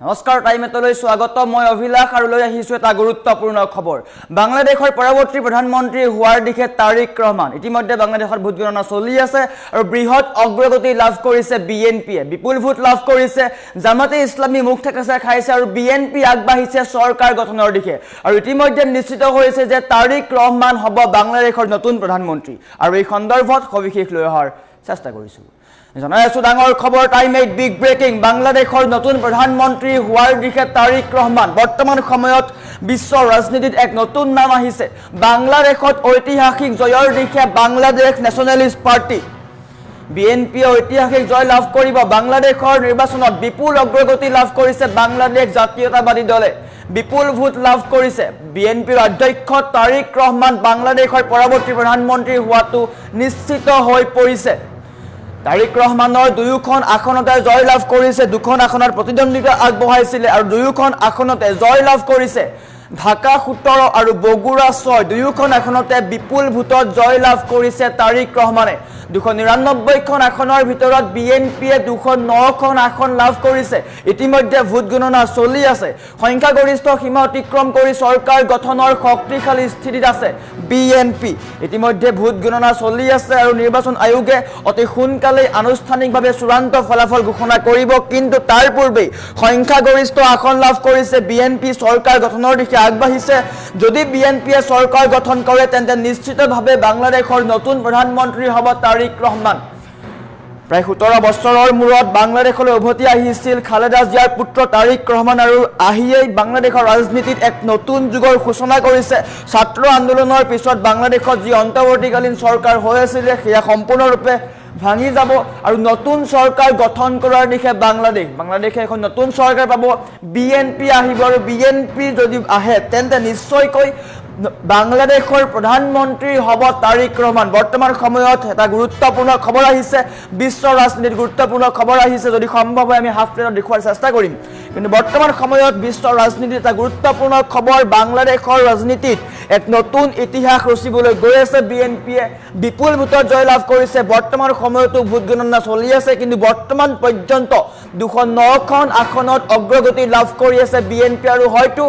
নমস্কাৰ টাইমেটলৈ স্বাগত মই অভিলাষ আৰু লৈ আহিছো এটা গুৰুত্বপূৰ্ণ খবৰ বাংলাদেশৰ পৰৱৰ্তী প্ৰধানমন্ত্ৰী হোৱাৰ দিশে তাৰিক ৰহমান ইতিমধ্যে বাংলাদেশৰ ভোট গণনা চলি আছে আৰু বৃহৎ অগ্ৰগতি লাভ কৰিছে বিএনপিয়ে বিপুল ভোট লাভ কৰিছে জামাতে ইছলামী মুখ ঠেকেচা খাইছে আৰু বিএনপি আগবাঢ়িছে চৰকাৰ গঠনৰ দিশে আৰু ইতিমধ্যে নিশ্চিত হৈছে যে তাৰিক ৰহমান হ'ব বাংলাদেশৰ নতুন প্ৰধানমন্ত্ৰী আৰু এই সন্দৰ্ভত সবিশেষ লৈ অহাৰ চেষ্টা কৰিছো জনাই আছো ডাঙৰ খবৰ টাইম 8 বিগ ব্ৰেকিং বাংলাদেশৰ নতুন প্ৰধানমন্ত্ৰী হোৱাৰ দিশে তাৰিক ৰহমান বৰ্তমান সময়ত বিশ্ব ৰাজনীতিত এক নতুন নাম আহিছে বাংলাদেশত ঐতিহাসিক জয়ৰ দিশে বাংলাদেশ নেশ্যনেলিষ্ট পাৰ্টি বিএনপি ঐতিহাসিক জয় লাভ কৰিব বাংলাদেশৰ নিৰ্বাচনত বিপুল অগ্ৰগতি লাভ কৰিছে বাংলাদেশ জাতীয়তাবাদী দলে বিপুল ভোট লাভ কৰিছে বিএনপিৰ অধ্যক্ষ তাৰিক ৰহমান বাংলাদেশৰ পৰৱৰ্তী প্ৰধানমন্ত্ৰী হোৱাটো নিশ্চিত হৈ পৰিছে তাৰিক ৰহমানৰ দুয়োখন আসনতে জয় লাভ কৰিছে দুখন আসনত প্ৰতিদ্বন্দ্বিতা আগবঢ়াইছিলে আৰু দুয়োখন আসনতে জয় লাভ কৰিছে ঢাকা 17 আৰু বগুড়া 6 দুয়োখন আসনতে বিপুল ভোটত জয় লাভ কৰিছে তাৰিক ৰহমানে 299খন আসনৰ ভিতৰত বিএনপিয়ে 209খন আসন লাভ কৰিছে ইতিমধ্যে ভোট গণনা চলি আছে সংখ্যাগৰিষ্ঠ সীমা অতিক্ৰম কৰি চৰকাৰ গঠনৰ শক্তিশালী স্থিতিত আছে বিএনপি ইতিমধ্যে ভোট গণনা চলি আছে আৰু নিৰ্বাচন আয়োগে অতি সোনকালে আনুষ্ঠানিকভাৱে চূড়ান্ত ফলাফল ঘোষণা কৰিব কিন্তু তাৰ পূৰ্বেই সংখ্যাগৰিষ্ঠ আসন লাভ কৰিছে বিএনপি চৰকাৰ গঠনৰ দিশে আগবাঢ়িছে যদি বিএনপিয়ে চৰকাৰ গঠন কৰে তেন্তে নিশ্চিতভাৱে বাংলাদেশৰ নতুন প্ৰধানমন্ত্ৰী হ'ব তাৰিক ৰহমান প্ৰায় 17 বছৰৰ মূৰত বাংলাদেশলৈ উভতি আহিছিল খালেদা জিয়াৰ পুত্ৰ তাৰিক ৰহমান আৰু আহিয়েই বাংলাদেশৰ ৰাজনীতিত এক নতুন যুগৰ সূচনা কৰিছে ছাত্ৰ আন্দোলনৰ পিছত বাংলাদেশত যি অন্তৰ্বৰ্তীকালীন চৰকাৰ হৈ আছিল সেয়া সম্পূৰ্ণৰূপে ভাঙি যাব আৰু নতুন চৰকাৰ গঠন কৰাৰ দিশে বাংলাদেশে এখন নতুন চৰকাৰ পাব বিএনপি আহিব আৰু বিএনপি যদি আহে তেন্তে নিশ্চয়কৈ বাংলাদেশৰ প্ৰধানমন্ত্ৰী হ'ব তাৰিক ৰহমান বৰ্তমান সময়ত এটা গুৰুত্বপূৰ্ণ খবৰ আহিছে বিশ্ব ৰাজনীতিত গুৰুত্বপূৰ্ণ খবৰ আহিছে যদি সম্ভৱ হয় আমি হাফ প্লেটত দেখুৱাৰ চেষ্টা কৰিম কিন্তু বৰ্তমান সময়ত বিশ্ব ৰাজনীতিত এটা গুৰুত্বপূৰ্ণ খবৰ বাংলাদেশৰ ৰাজনীতিত এক নতুন ইতিহাস ৰচিবলৈ গৈ আছে বিএনপিয়ে বিপুল ভোটত জয় লাভ কৰিছে বৰ্তমান সময়তো ভোট গণনা চলি আছে কিন্তু বৰ্তমান পৰ্যন্ত 209খন আসনত অগ্ৰগতি লাভ কৰি আছে বিএনপি আৰু হয়তো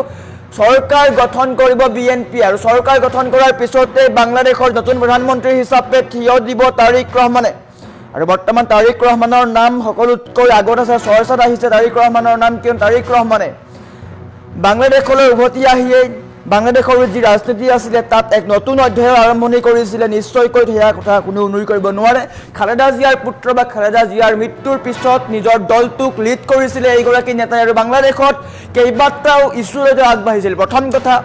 চৰকাৰ গঠন কৰিব বিএনপি আৰু চৰকাৰ গঠন কৰাৰ পিছতে বাংলাদেশৰ নতুন প্ৰধানমন্ত্ৰী হিচাপে থিয় দিব তাৰিক ৰহমানে আৰু বৰ্তমান তাৰিক ৰহমানৰ নাম সকলোতকৈ আগত আছে চৰ্চাত আহিছে তাৰিক ৰহমানৰ নাম কিয়নো তাৰিক ৰহমানে বাংলাদেশলৈ উভতি আহিয়ে বাংলাদেশৰ যি ৰাজনীতি আছিলে তাত এক নতুন অধ্যায়ৰ আৰম্ভণি কৰিছিলে নিশ্চয়কৈ সেয়া কথা কোনো অনুৰি কৰিব নোৱাৰে খালেদা জিয়াৰ পুত্ৰ বা খালেদা জিয়াৰ মৃত্যুৰ পিছত নিজৰ দলটোক লিড কৰিছিলে এইগৰাকী নেতাই আৰু বাংলাদেশত কেইবাটাও ইছ্যুলৈ আগবাঢ়িছিল প্ৰথম কথা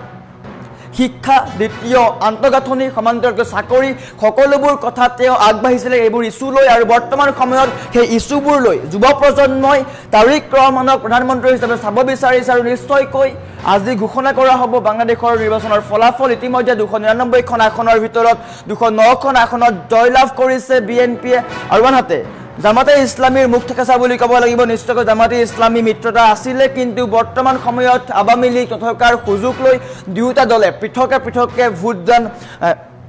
শিক্ষা দ্বিতীয় আন্তঃগাঁথনি সমান্তৰালকৈ চাকৰি সকলোবোৰ কথা তেওঁ আগবাঢ়িছিলে এইবোৰ ইছ্যু লৈ আৰু বৰ্তমান সময়ত সেই ইছ্যুবোৰ লৈ যুৱ প্ৰজন্মই তাৰিক ৰহমানক প্ৰধানমন্ত্ৰী হিচাপে চাব বিচাৰিছে আৰু নিশ্চয়কৈ আজি ঘোষণা কৰা হ'ব বাংলাদেশৰ নিৰ্বাচনৰ ফলাফল ইতিমধ্যে 299খন আসনৰ ভিতৰত 209খন আসনত জয় লাভ কৰিছে বিএনপিয়ে আৰু আনহাতে জামাতে ইছলামীৰ মুখ ঠেকেচা বুলি ক'ব লাগিব নিশ্চয়কৈ জামাতে ইছলামী মিত্ৰতা আছিলে কিন্তু বৰ্তমান সময়ত আৱামী লীগ নথকাৰ সুযোগ লৈ দুয়োটা দলে পৃথকে ভোটদান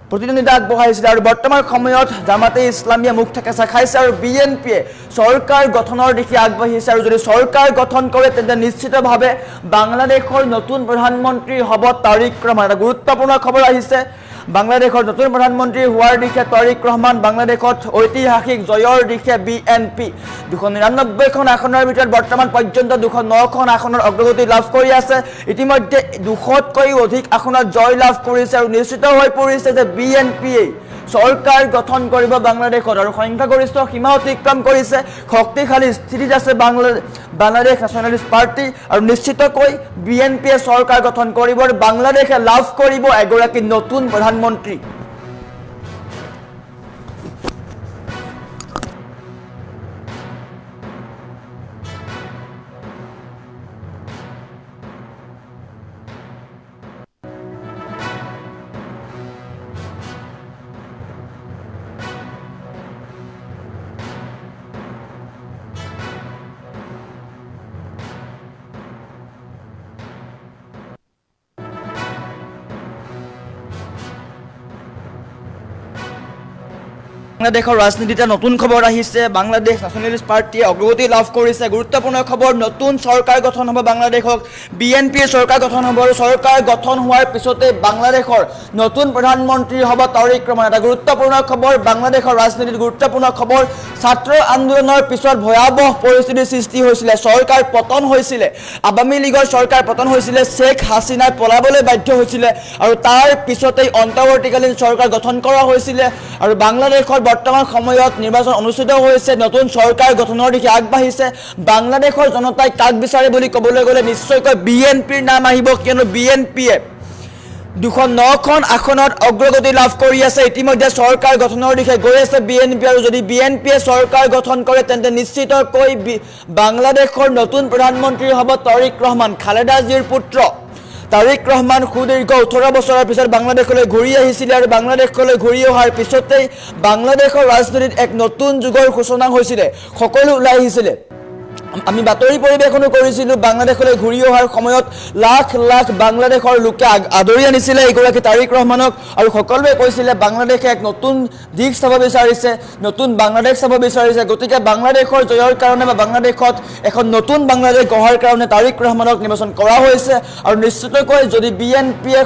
প্ৰতিদ্বন্দ্বিতা আগবঢ়াইছিলে আৰু বৰ্তমান সময়ত জামাতে ইছলামীয়ে মুখ ঠেকেচা খাইছে আৰু বিএনপিয়ে চৰকাৰ গঠনৰ দিশে আগবাঢ়িছে আৰু যদি চৰকাৰ গঠন কৰে তেন্তে নিশ্চিতভাৱে বাংলাদেশৰ নতুন প্ৰধানমন্ত্ৰী হ'ব তাৰিক ৰহমান এটা গুৰুত্বপূৰ্ণ খবৰ আহিছে বাংলাদেশৰ নতুন প্ৰধানমন্ত্ৰী হোৱাৰ দিশে তাৰিক ৰহমান বাংলাদেশত ঐতিহাসিক জয়ৰ দিশে বিএনপি 299খন আসনৰ ভিতৰত বৰ্তমান পৰ্যন্ত 209খন আসনৰ অগ্ৰগতি লাভ কৰি আছে ইতিমধ্যে 200তকৈও অধিক আসনত জয় লাভ কৰিছে আৰু নিশ্চিত হৈ পৰিছে যে বিএনপিয়ে চৰকাৰ গঠন কৰিব বাংলাদেশত আৰু সংখ্যাগৰিষ্ঠ সীমা অতিক্ৰম কৰিছে শক্তিশালী স্থিতিত আছে বাংলাদেশ নেশ্যনেলিষ্ট পাৰ্টি আৰু নিশ্চিতকৈ বিএনপিয়ে চৰকাৰ গঠন কৰিব আৰু বাংলাদেশে লাভ কৰিব এগৰাকী নতুন প্ৰধানমন্ত্ৰী বাংলাদেশৰ ৰাজনীতিতে নতুন খবৰ আহিছে বাংলাদেশ ন্যাশনালিষ্ট পাৰ্টিয়ে অগ্ৰগতি লাভ কৰিছে গুৰুত্বপূৰ্ণ খবৰ নতুন চৰকাৰ গঠন হ'ব বাংলাদেশত বিএনপিৰ চৰকাৰ গঠন হ'ব আৰু চৰকাৰ গঠন হোৱাৰ পিছতে বাংলাদেশৰ নতুন প্ৰধানমন্ত্ৰী হ'ব তাৰিক ৰহমান এটা গুৰুত্বপূৰ্ণ খবৰ বাংলাদেশৰ ৰাজনীতিত গুৰুত্বপূৰ্ণ খবৰ ছাত্ৰ আন্দোলনৰ পিছত ভয়াৱহ পৰিস্থিতিৰ সৃষ্টি হৈছিল চৰকাৰ পতন হৈছিল আৱামী লীগৰ চৰকাৰ পতন হৈছিল শেখ হাছিনাই পলাবলৈ বাধ্য হৈছিল আৰু তাৰ পিছতেই অন্তৰ্বৰ্তীকালীন চৰকাৰ গঠন কৰা হৈছিল আৰু বাংলাদেশৰ বৰ্তমান সময়ত নিৰ্বাচন অনুষ্ঠিত হৈছে নতুন চৰকাৰ গঠনৰ দিশে আগবাঢ়িছে বাংলাদেশৰ জনতাই কাক বিচাৰে বুলি ক'বলৈ গ'লে নিশ্চয়কৈ বিএনপিৰ নাম আহিব কিয়নো বিএনপিয়ে 209খন আসনত অগ্ৰগতি লাভ কৰি আছে ইতিমধ্যে চৰকাৰ গঠনৰ দিশে গৈ আছে বিএনপি আৰু যদি বিএনপিয়ে চৰকাৰ গঠন কৰে তেন্তে নিশ্চিতকৈ বাংলাদেশৰ নতুন প্ৰধানমন্ত্ৰী হ'ব তাৰিক ৰহমান খালেদা জিয়াৰ পুত্ৰ তাৰিক ৰহমান সুদীৰ্ঘ 18 বছৰৰ পিছত বাংলাদেশলৈ ঘূৰি আহিছিল আৰু বাংলাদেশলৈ ঘূৰি অহাৰ পিছতেই বাংলাদেশৰ ৰাজনীতিত এক নতুন যুগৰ সূচনা হৈছিল সকলো ওলাই আহিছিল আমি বাতৰি পৰিৱেশনো কৰিছিলোঁ বাংলাদেশলৈ ঘূৰি অহাৰ সময়ত লাখ লাখ বাংলাদেশৰ লোকে আদৰি আনিছিলে এইগৰাকী তাৰিক ৰহমানক আৰু সকলোৱে কৈছিলে বাংলাদেশে এক নতুন দিশ চাব বিচাৰিছে নতুন বাংলাদেশ চাব বিচাৰিছে গতিকে বাংলাদেশৰ জয়ৰ কাৰণে বা বাংলাদেশত এখন নতুন বাংলাদেশ গঢ়াৰ কাৰণে তাৰিক ৰহমানক নিৰ্বাচন কৰা হৈছে আৰু নিশ্চিতকৈ যদি বিএনপিয়ে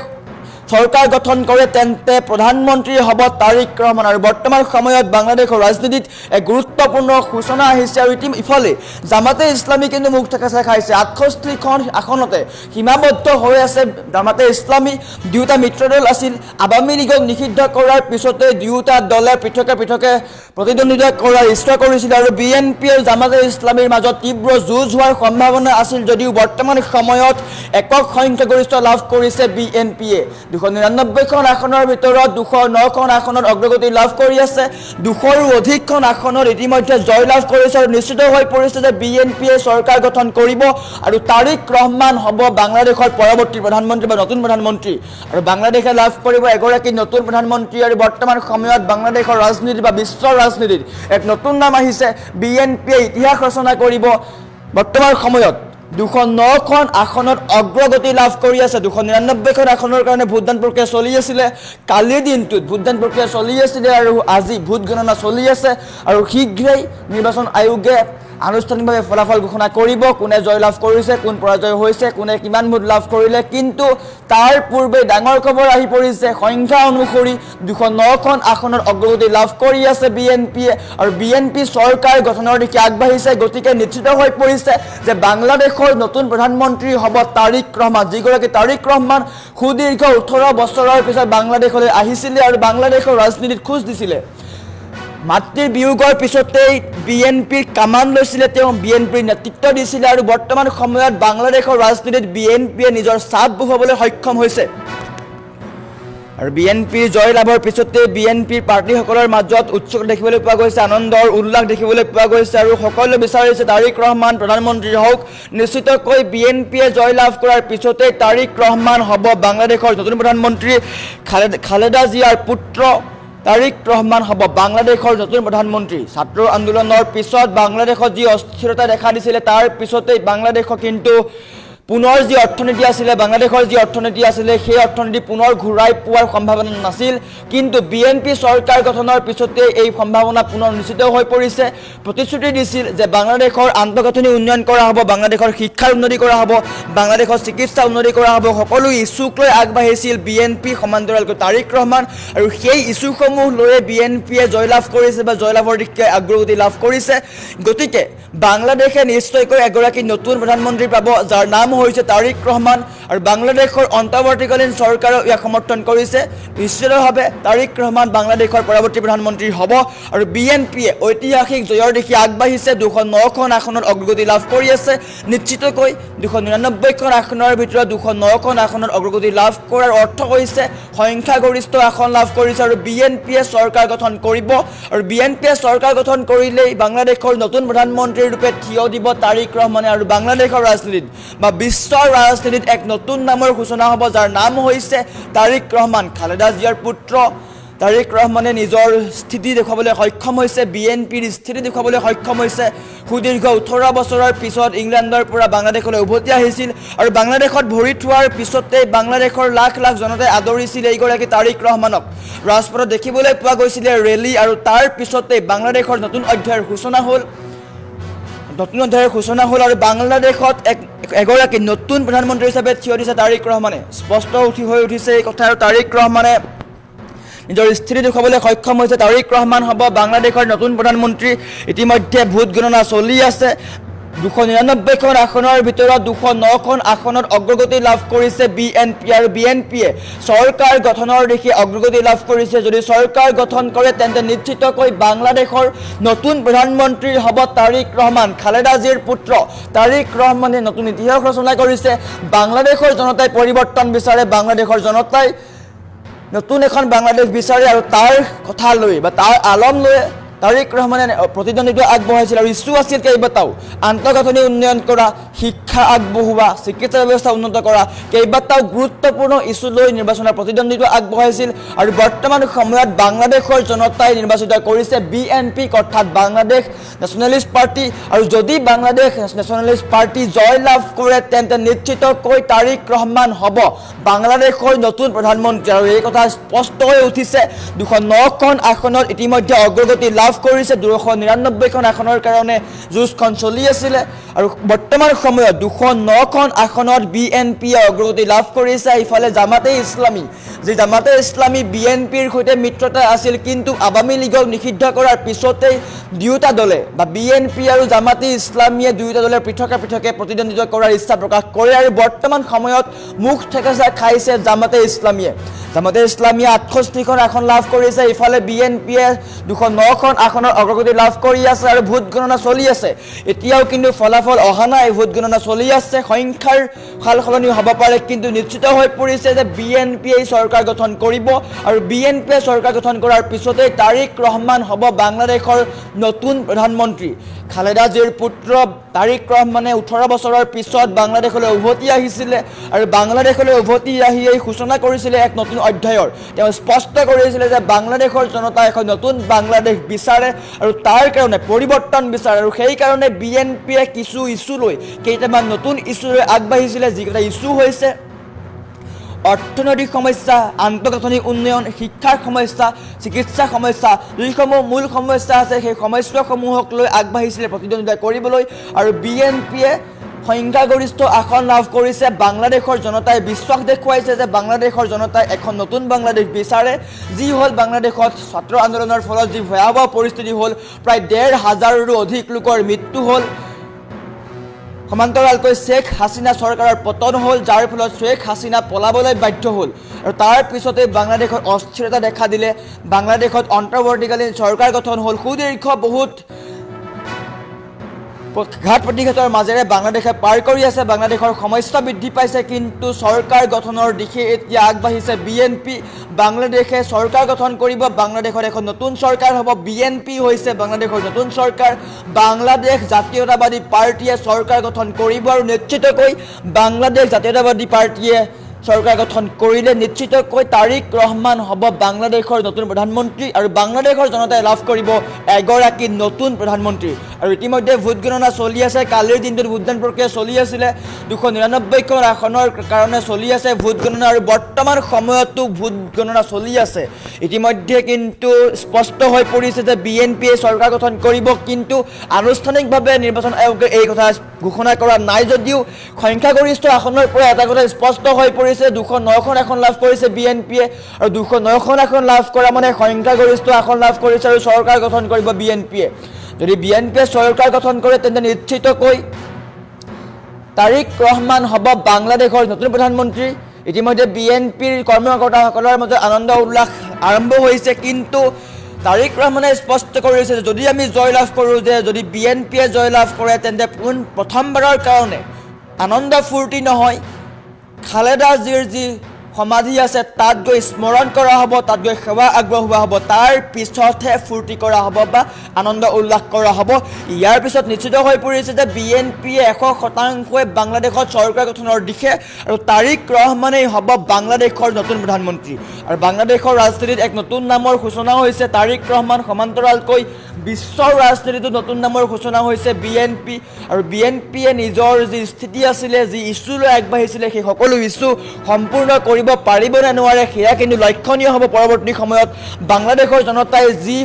চৰকাৰ গঠন কৰে তেন্তে প্ৰধানমন্ত্ৰী হ'ব তাৰিক ৰহমান আৰু বৰ্তমান সময়ত বাংলাদেশৰ ৰাজনীতিত এক গুৰুত্বপূৰ্ণ সূচনা আহিছে আৰু ইফালে জামাতে ইছলামী কিন্তু মুখ থেকেচা খাইছে 68খন আসনতে সীমাবদ্ধ হৈ আছে জামাতে ইছলামী দুয়োটা মিত্ৰদল আছিল আৱামী লীগক নিষিদ্ধ কৰাৰ পিছতে দুয়োটা দলে পৃথকে পৃথকে প্ৰতিদ্বন্দ্বিতা কৰাৰ ইচ্ছা কৰিছিল আৰু বিএনপি আৰু জামাতে ইছলামীৰ মাজত তীব্ৰ যুঁজ হোৱাৰ সম্ভাৱনা আছিল যদিও বৰ্তমান সময়ত একক সংখ্যাগৰিষ্ঠ লাভ কৰিছে বিএনপিয়ে 299খন আসনৰ ভিতৰত 209খন আসনত অগ্ৰগতি লাভ কৰি আছে 200ৰো অধিকখন আসনত ইতিমধ্যে জয় লাভ কৰিছে আৰু নিশ্চিত হৈ পৰিছে যে বিএনপিয়ে চৰকাৰ গঠন কৰিব আৰু তাৰিক ৰহমান হ'ব বাংলাদেশৰ পৰৱৰ্তী প্ৰধানমন্ত্ৰী বা নতুন প্ৰধানমন্ত্ৰী আৰু বাংলাদেশে লাভ কৰিব এগৰাকী নতুন প্ৰধানমন্ত্ৰী আৰু বৰ্তমান সময়ত বাংলাদেশৰ ৰাজনীতি বা বিশ্বৰ ৰাজনীতিত এক নতুন নাম আহিছে বিএনপিয়ে ইতিহাস ৰচনা কৰিব বৰ্তমান সময়ত 209খন আসনত অগ্ৰগতি লাভ কৰি আছে 299খন আসনৰ কাৰণে ভোটদান প্ৰক্ৰিয়া চলি আছিল কালিৰ দিনটোত ভোটদান প্ৰক্ৰিয়া চলি আছিল আৰু আজি ভোট গণনা চলি আছে আৰু শীঘ্ৰেই নিৰ্বাচন আয়োগে আনুষ্ঠানিকভাৱে ফলাফল ঘোষণা কৰিব কোনে জয় লাভ কৰিছে কোন পৰাজয় হৈছে কোনে কিমান ভোট লাভ কৰিলে কিন্তু তাৰ পূৰ্বে ডাঙৰ খবৰ আহি পৰিছে সংখ্যা অনুসৰি 209খন আসনত অগ্ৰগতি লাভ কৰি আছে বিএনপিয়ে আৰু বিএনপি চৰকাৰ গঠনৰ দিশে আগবাঢ়িছে গতিকে নিশ্চিত হৈ পৰিছে যে বাংলাদেশৰ নতুন প্ৰধানমন্ত্ৰী হ'ব তাৰিক ৰহমান যিগৰাকী তাৰিক ৰহমান সুদীৰ্ঘ 18 বছৰৰ পিছত বাংলাদেশলৈ আহিছিলে আৰু বাংলাদেশৰ ৰাজনীতিত খোজ দিছিলে মাতৃৰ বিয়োগৰ পিছতেই বিএনপিৰ কামান লৈছিলে তেওঁ বিএনপিৰ নেতৃত্ব দিছিলে আৰু বৰ্তমান সময়ত বাংলাদেশৰ ৰাজনীতিত বিএনপিয়ে নিজৰ ছাপ বহুৱাবলৈ সক্ষম হৈছে আৰু বিএনপিৰ জয় লাভৰ পিছতে বিএনপিৰ প্ৰাৰ্থীসকলৰ মাজত উৎসুক দেখিবলৈ পোৱা গৈছে আনন্দৰ উল্লাস দেখিবলৈ পোৱা গৈছে আৰু সকলোৱে বিচাৰিছে তাৰিক ৰহমান প্ৰধানমন্ত্ৰী হওক নিশ্চিতকৈ বিএনপিয়ে জয় লাভ কৰাৰ পিছতে তাৰিক ৰহমান হ'ব বাংলাদেশৰ নতুন প্ৰধানমন্ত্ৰী খালেদা জিয়াৰ পুত্ৰ তাৰিক ৰহমান হ'ব বাংলাদেশৰ নতুন প্ৰধানমন্ত্ৰী ছাত্ৰ আন্দোলনৰ পিছত বাংলাদেশত যি অস্থিৰতা দেখা দিছিলে তাৰ পিছতেই বাংলাদেশক কিন্তু পুনৰ যি অৰ্থনীতি আছিলে বাংলাদেশৰ যি অৰ্থনীতি আছিলে সেই অৰ্থনীতি পুনৰ ঘূৰাই পোৱাৰ সম্ভাৱনা নাছিল কিন্তু বিএনপি চৰকাৰ গঠনৰ পিছতে এই সম্ভাৱনা পুনৰ নিশ্চিত হৈ পৰিছে প্ৰতিশ্ৰুতি দিছিল যে বাংলাদেশৰ আন্তঃগাঁথনি উন্নয়ন কৰা হ'ব বাংলাদেশৰ শিক্ষাৰ উন্নতি কৰা হ'ব বাংলাদেশৰ চিকিৎসা উন্নতি কৰা হ'ব সকলো ইছ্যুক লৈ আগবাঢ়িছিল বিএনপি সমান্তৰালকৈ তাৰিক ৰহমান আৰু সেই ইছ্যুসমূহ লৈ বিএনপিয়ে জয়লাভ কৰিছে বা জয়লাভৰ দিশে অগ্ৰগতি লাভ কৰিছে গতিকে বাংলাদেশে নিশ্চয়কৈ এগৰাকী নতুন প্ৰধানমন্ত্ৰী পাব যাৰ নাম হৈছে তাৰিক ৰহমান আৰু বাংলাদেশৰ অন্তৰ্বৰ্তীকালীন চৰকাৰেও ইয়াক সমৰ্থন কৰিছে নিশ্চিতভাৱে তাৰিক ৰহমান বাংলাদেশৰ পৰৱৰ্তী প্ৰধানমন্ত্ৰী হ'ব আৰু বিএনপিয়ে ঐতিহাসিক জয়ৰ দিশে আগবাঢ়িছে 209খন আসনত অগ্ৰগতি লাভ কৰি আছে নিশ্চিতকৈ 299খন আসনৰ ভিতৰত 209খন আসনত অগ্ৰগতি লাভ কৰাৰ অৰ্থ হৈছে সংখ্যাগৰিষ্ঠ আসন লাভ কৰিছে আৰু বিএনপিয়ে চৰকাৰ গঠন কৰিব আৰু বিএনপিয়ে চৰকাৰ গঠন কৰিলেই বাংলাদেশৰ নতুন প্ৰধানমন্ত্ৰীৰ ৰূপে থিয় দিব তাৰিক ৰহমানে আৰু বাংলাদেশৰ ৰাজনীতিত বা বিশ্বৰ ৰাজনীতিত এক নতুন নামৰ সূচনা হ'ব যাৰ নাম হৈছে তাৰিক ৰহমান খালেদা জিয়াৰ পুত্ৰ তাৰিক ৰহমানে নিজৰ স্থিতি দেখুৱাবলৈ সক্ষম হৈছে, বিএনপিৰ স্থিতি দেখুৱাবলৈ সক্ষম হৈছে। সুদীৰ্ঘ 18 বছৰৰ পিছত ইংলেণ্ডৰ পৰা বাংলাদেশলৈ উভতি আহিছিল আৰু বাংলাদেশত ভৰি থোৱাৰ পিছতে বাংলাদেশৰ লাখ লাখ জনতাই আদৰিছিল এইগৰাকী তাৰিক ৰহমানক। ৰাজপথত দেখিবলৈ পোৱা গৈছিলে ৰেলী আৰু তাৰ পিছতে বাংলাদেশৰ নতুন অধ্যায়ৰ সূচনা হ'ল। আৰু বাংলাদেশত এগৰাকী নতুন প্ৰধানমন্ত্ৰী হিচাপে থিয় দিছে তাৰিক ৰহমানে। স্পষ্ট হৈ উঠিছে এই কথা আৰু তাৰিক ৰহমানে নিজৰ স্থিতি দেখুৱাবলৈ সক্ষম হৈছে। তাৰিক ৰহমান হ'ব বাংলাদেশৰ নতুন প্ৰধানমন্ত্ৰী। ইতিমধ্যে ভোট গণনা চলি আছে। 299খন আসনৰ ভিতৰত 209খন আসনত অগ্ৰগতি লাভ কৰিছে বিএনপি আৰু বিএনপিয়ে চৰকাৰ গঠনৰ দিশে অগ্ৰগতি লাভ কৰিছে। যদি চৰকাৰ গঠন কৰে তেন্তে নিশ্চিতকৈ বাংলাদেশৰ নতুন প্ৰধানমন্ত্ৰী হ'ব তাৰিক ৰহমান, খালেদা জিয়াৰ পুত্ৰ। তাৰিক ৰহমানে নতুন ইতিহাস ৰচনা কৰিছে। বাংলাদেশৰ জনতাই পৰিৱৰ্তন বিচাৰে, বাংলাদেশৰ জনতাই নতুন এখন বাংলাদেশ বিচাৰে আৰু তাৰ কথা লৈ বা তাৰ আলম লৈ তাৰিক ৰহমানে প্ৰতিদ্বন্দ্বিতা আগবঢ়াইছিল আৰু ইছ্যু আছিল কেইবাটাও। আন্তঃগাঁথনি উন্নয়ন কৰা, শিক্ষা আগবঢ়োৱা, চিকিৎসা ব্যৱস্থা উন্নত কৰা, কেইবাটাও গুৰুত্বপূৰ্ণ ইছ্যু লৈ নিৰ্বাচনৰ প্ৰতিদ্বন্দ্বিতা আগবঢ়াইছিল আৰু বৰ্তমান সময়ত বাংলাদেশৰ জনতাই নিৰ্বাচিত কৰিছে বিএনপিক, অৰ্থাৎ বাংলাদেশ নেশ্যনেলিষ্ট পাৰ্টি। আৰু যদি বাংলাদেশ নেশ্যনেলিষ্ট পাৰ্টি জয় লাভ কৰে তেন্তে নিশ্চিতকৈ তাৰিক ৰহমান হ'ব বাংলাদেশৰ নতুন প্ৰধানমন্ত্ৰী। আৰু এই কথা স্পষ্ট হৈ উঠিছে। 209খন আসনত ইতিমধ্যে অগ্ৰগতি লাভ কৰিছে। 299খন আসনৰ কাৰণে যুঁজখন চলি আছিলে আৰু বৰ্তমান সময়ত 209খন আসনত বিএনপিয়ে অগ্ৰগতি লাভ কৰিছে। ইফালে জামাতে ইছলামী, যি জামাতে ইছলামী বিএনপিৰ সৈতে মিত্ৰতা আছিল, কিন্তু আৱামী লীগক নিষিদ্ধ কৰাৰ পিছতেই দুয়োটা দলে বা বিএনপি আৰু জামাতে ইছলামীয়ে দুয়োটা দলে পৃথকে পৃথকে প্ৰতিদ্বন্দ্বিতা কৰাৰ ইচ্ছা প্ৰকাশ কৰে আৰু বৰ্তমান সময়ত মুখ ঠেকেচা খাইছে জামাতে ইছলামীয়ে। জামাতে ইছলামীয়ে 68খন আসন লাভ কৰিছে। ইফালে বিএনপিয়ে 209খন আসনৰ অগ্ৰগতি লাভ কৰি আছে আৰু ভোট গণনা চলি আছে। এতিয়াও কিন্তু ফলাফল অহা নাই, ভোট গণনা চলি আছে। সংখ্যাৰ সাল সলনি হ'ব পাৰে, কিন্তু নিশ্চিত হৈ পৰিছে যে বিএনপিয়ে চৰকাৰ গঠন কৰিব আৰু বিএনপিয়ে চৰকাৰ গঠন কৰাৰ পিছতেই তাৰিক ৰহমান হ'ব বাংলাদেশৰ নতুন প্ৰধানমন্ত্ৰী। খালেদা জিয়াৰ পুত্ৰ তাৰিক ৰহমানে 18 বছৰৰ পিছত বাংলাদেশলৈ উভতি আহিছিলে আৰু বাংলাদেশলৈ উভতি আহি এই সূচনা কৰিছিলে এক নতুন অধ্যায়ৰ। তেওঁ স্পষ্ট কৰিছিলে যে বাংলাদেশৰ জনতাই এখন নতুন বাংলাদেশ বিচাৰে আৰু তাৰ কাৰণে পৰিৱৰ্তন বিচাৰে আৰু সেইকাৰণে বিএনপিয়ে কিছু ইছ্যু লৈ কেইটামান নতুন ইছ্যু লৈ আগবাঢ়িছিলে। যিকেইটা ইছ্যু হৈছে অৰ্থনৈতিক সমস্যা, আন্তঃগাঁথনি উন্নয়ন, শিক্ষাৰ সমস্যা, চিকিৎসা সমস্যা, যিসমূহ মূল সমস্যা আছে সেই সমস্যাসমূহক লৈ আগবাঢ়িছিলে প্ৰতিদ্বন্দ্বিতা কৰিবলৈ আৰু বিএনপিয়ে সংখ্যাগৰিষ্ঠ আসন লাভ কৰিছে। বাংলাদেশৰ জনতাই বিশ্বাস দেখুৱাইছে যে বাংলাদেশৰ জনতাই এখন নতুন বাংলাদেশ বিচাৰে। যি হ'ল বাংলাদেশত ছাত্ৰ আন্দোলনৰ ফলত যি ভয়াৱহ পৰিস্থিতি হ'ল, প্ৰায় 1,500ৰো অধিক লোকৰ মৃত্যু হ'ল। সমান্তৰালকৈ শ্বেখ হাছিনা চৰকাৰৰ পতন হ'ল, যাৰ ফলত শ্বেখ হাছিনা পলাবলৈ বাধ্য হ'ল আৰু তাৰ পিছতে বাংলাদেশত অস্থিৰতা দেখা দিলে। বাংলাদেশত অন্তৰ্বৰ্তীকালীন চৰকাৰ গঠন হ'ল। সুদীৰ্ঘ বহুত ঘাট প্ৰতিঘাতৰ মাজেৰে বাংলাদেশে পাৰ কৰি আছে। বাংলাদেশৰ সমস্যা বৃদ্ধি পাইছে, কিন্তু চৰকাৰ গঠনৰ দিশে এতিয়া আগবাঢ়িছে বিএনপি। বাংলাদেশে চৰকাৰ গঠন কৰিব, বাংলাদেশত এখন নতুন চৰকাৰ হ'ব। বিএনপি হৈছে বাংলাদেশৰ নতুন চৰকাৰ। বাংলাদেশ জাতীয়তাবাদী পাৰ্টীয়ে চৰকাৰ গঠন কৰিব আৰু নিশ্চিতকৈ বাংলাদেশ জাতীয়তাবাদী পাৰ্টীয়ে চৰকাৰ গঠন কৰিলে নিশ্চিতকৈ তাৰিক ৰহমান হ'ব বাংলাদেশৰ নতুন প্ৰধানমন্ত্ৰী আৰু বাংলাদেশৰ জনতাই লাভ কৰিব এগৰাকী নতুন প্ৰধানমন্ত্ৰী। আৰু ইতিমধ্যে ভোট গণনা চলি আছে। কালিৰ দিনটোত ভোটদান প্ৰক্ৰিয়া চলি আছিলে। 299খন আসনৰ কাৰণে চলি আছে ভোট গণনা আৰু বৰ্তমান সময়তো ভোট গণনা চলি আছে। ইতিমধ্যে কিন্তু স্পষ্ট হৈ পৰিছে যে বিএনপিয়ে চৰকাৰ গঠন কৰিব, কিন্তু আনুষ্ঠানিকভাৱে নিৰ্বাচন আয়োগে এই কথা ঘোষণা কৰা নাই। যদিও সংখ্যাগৰিষ্ঠ আসনৰ পৰা এটা কথা স্পষ্ট হৈ পৰিছে, 209খন আসন লাভ কৰিছে বিএনপিয়ে আৰু 209খন আসন লাভ কৰা মানে সংখ্যাগৰিষ্ঠ আসন লাভ কৰিছে আৰু চৰকাৰ গঠন কৰিব বিএনপিয়ে। যদি বিএনপিয়ে চৰকাৰ গঠন কৰে তেন্তে নিশ্চিতকৈ তাৰিক ৰহমান হ'ব বাংলাদেশৰ নতুন প্ৰধানমন্ত্ৰী। ইতিমধ্যে বিএনপিৰ কৰ্মকৰ্তাসকলৰ মাজত আনন্দ উল্লাস আৰম্ভ হৈছে, কিন্তু তাৰিক ৰহমানে স্পষ্ট কৰিছে যে যদি আমি জয় লাভ কৰোঁ, যে যদি বিএনপিয়ে জয় লাভ কৰে তেন্তে প্ৰথমবাৰৰ কাৰণে আনন্দ ফূৰ্তি নহয়। খালেদা জিয়াৰ যি সমাধি আছে তাত গৈ স্মৰণ কৰা হ'ব, তাত গৈ সেৱা আগবঢ়োৱা হ'ব, তাৰ পিছতহে ফূৰ্তি কৰা হ'ব বা আনন্দ উল্লাস কৰা হ'ব। ইয়াৰ পিছত নিশ্চিত হৈ পৰিছে যে বিএনপিয়ে 100% বাংলাদেশত চৰকাৰ গঠনৰ দিশে আৰু তাৰিক ৰহমানেই হ'ব বাংলাদেশৰ নতুন প্ৰধানমন্ত্ৰী। আৰু বাংলাদেশৰ ৰাজনীতিত এক নতুন নামৰ সূচনা হৈছে তাৰিক ৰহমান, সমান্তৰালকৈ বিশ্বৰ ৰাজনীতিতো নতুন নামৰ সূচনা হৈছে বিএনপি। আৰু বিএনপিয়ে নিজৰ যি স্থিতি আছিলে, যি ইছ্যু লৈ আগবাঢ়িছিলে, সেই সকলো ইছ্যু সম্পূৰ্ণ কৰিব পাৰিব নে নোৱাৰে সেয়া কিন্তু লক্ষণীয় হ'ব পৰৱৰ্তী সময়ত। বাংলাদেশৰ জনতাই যি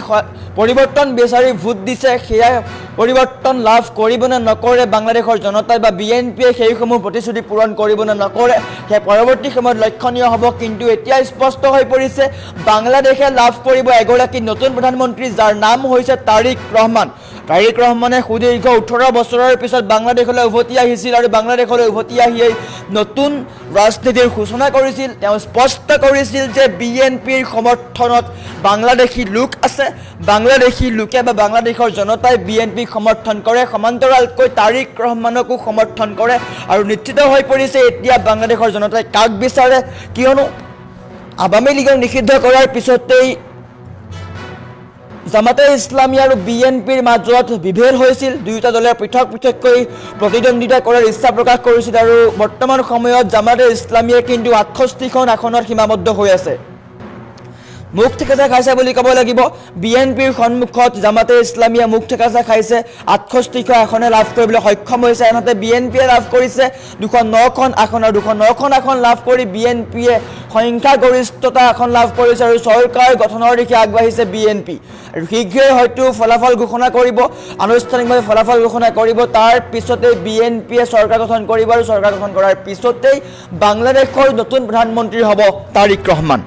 পৰিৱৰ্তন বিচাৰি ভোট দিছে সেয়া পৰিৱৰ্তন লাভ কৰিব নে নকৰে বাংলাদেশৰ জনতাই, বা বিএনপিয়ে সেইসমূহ প্ৰতিশ্ৰুতি পূৰণ কৰিব নে নকৰে সেয়া পৰৱৰ্তী সময়ত লক্ষণীয় হ'ব। কিন্তু এতিয়া স্পষ্ট হৈ পৰিছে বাংলাদেশে লাভ কৰিব এগৰাকী নতুন প্ৰধানমন্ত্ৰী, যাৰ নাম হৈছে তাৰিক ৰহমান। তাৰিক ৰহমানে সুদীৰ্ঘ 18 বছৰৰ পিছত বাংলাদেশলৈ উভতি আহিছিল আৰু বাংলাদেশলৈ উভতি আহিয়েই নতুন ৰাজনীতিৰ সূচনা কৰিছিল। তেওঁ স্পষ্ট কৰিছিল যে বিএনপিৰ সমৰ্থনত বাংলাদেশী লোক আছে, বাংলাদেশী লোকে বা বাংলাদেশৰ জনতাই বিএনপিক সমৰ্থন কৰে, সমান্তৰালকৈ তাৰিক ৰহমানকো সমৰ্থন কৰে। আৰু নিশ্চিত হৈ পৰিছে এতিয়া বাংলাদেশৰ জনতাই কাক বিচাৰে, কিয়নো আৱামী লীগক নিষিদ্ধ কৰাৰ পিছতেই জামাতে ইছলামী আৰু বিএনপিৰ মাজত বিভেদ হৈছিল। দুয়োটা দলে পৃথক পৃথককৈ প্ৰতিদ্বন্দ্বিতা কৰাৰ ইচ্ছা প্ৰকাশ কৰিছিল আৰু বৰ্তমান সময়ত জামাতে ইছলামীয়ে কিন্তু 68খন আসনত সীমাবদ্ধ হৈ আছে। মুখ ঠেকেচা খাইছে বুলি ক'ব লাগিব। বিএনপিৰ সন্মুখত জামাতে ইছলামীয়ে মুখ ঠেকেচা খাইছে, 68খন আসনে লাভ কৰিবলৈ সক্ষম হৈছে। আনহাতে বিএনপিয়ে লাভ কৰিছে 209খন আসন, আৰু 209খন আসন লাভ কৰি বিএনপিয়ে সংখ্যাগৰিষ্ঠতা আসন লাভ কৰিছে আৰু চৰকাৰ গঠনৰ দিশে আগবাঢ়িছে বিএনপি। আৰু শীঘ্ৰেই হয়তো ফলাফল ঘোষণা কৰিব, আনুষ্ঠানিকভাৱে ফলাফল ঘোষণা কৰিব। তাৰ পিছতেই বিএনপিয়ে চৰকাৰ গঠন কৰিব আৰু চৰকাৰ গঠন কৰাৰ পিছতেই বাংলাদেশৰ নতুন প্ৰধানমন্ত্ৰী হ'ব তাৰিক ৰহমান।